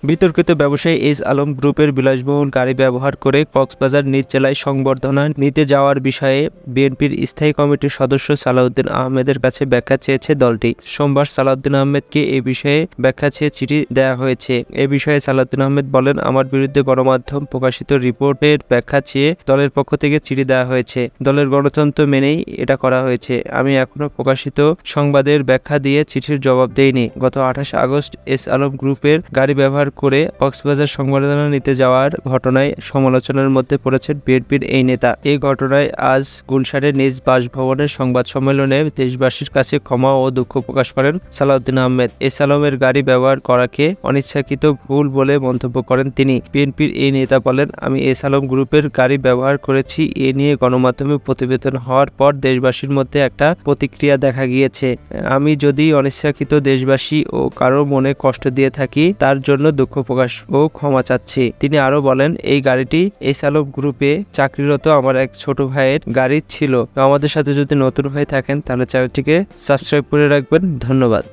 বিতর্কিত ব্যবসায়ী এস আলম গ্রুপের বিলাসবহুল গাড়ি ব্যবহার করে কক্সবাজার নিজ জেলায় সংবর্ধনা নিতে যাওয়ার বিষয়ে বিএনপির স্থায়ী কমিটির সদস্য সালাউদ্দিন আহমেদের কাছে ব্যাখ্যা চেয়েছে দলটি। সোমবার সালাউদ্দিন আহমেদকে এ বিষয়ে ব্যাখ্যা চেয়ে চিঠি দেওয়া হয়েছে। এ বিষয়ে সালাউদ্দিন আহমেদ বলেন, আমার বিরুদ্ধে গণমাধ্যম প্রকাশিত রিপোর্টের ব্যাখ্যা চেয়ে দলের পক্ষ থেকে চিঠি দেওয়া হয়েছে। দলের গণতন্ত্র মেনেই এটা করা হয়েছে। আমি এখনো প্রকাশিত সংবাদের ব্যাখ্যা দিয়ে চিঠির জবাব দেইনি। গত 28 আগস্ট এস আলম গ্রুপের গাড়ি ব্যবহার করে কক্সবাজার সংবর্ধনা নিতে যাওয়ার ঘটনায় সমালোচনার মধ্যে পড়েছেন বিএনপির এই নেতা। এই ঘটনায় আজ গুলশানের নিজ বাসভবনের সংবাদ সম্মেলনে দেশবাসীর কাছে ক্ষমা ও দুঃখ প্রকাশ করেন সালাউদ্দিন আহমেদ। এস আলমের গাড়ি ব্যবহার করাকে অনিচ্ছাকৃত ভুল বলে মন্তব্য করেন তিনি। বিএনপির এই নেতা বলেন, আমি এস আলম গ্রুপের গাড়ি ব্যবহার করেছি। এ নিয়ে গণমাধ্যমে প্রতিবেদন হওয়ার পর দেশবাসীর মধ্যে একটা প্রতিক্রিয়া দেখা গিয়েছে। আমি যদি অনিচ্ছাকৃত দেশবাসী ও কারো মনে কষ্ট দিয়ে থাকি তার জন্য দুঃখ প্রকাশ ও ক্ষমা চাচ্ছি। তিনি আরো বলেন, এই গাড়িটি এস আলম গ্রুপে চাকরিরত আমার এক ছোট ভাইয়ের গাড়ি ছিল। আমাদের সাথে যদি নতুন হয়ে থাকেন তাহলে চ্যানেলটিকে সাবস্ক্রাইব করে রাখবেন। ধন্যবাদ।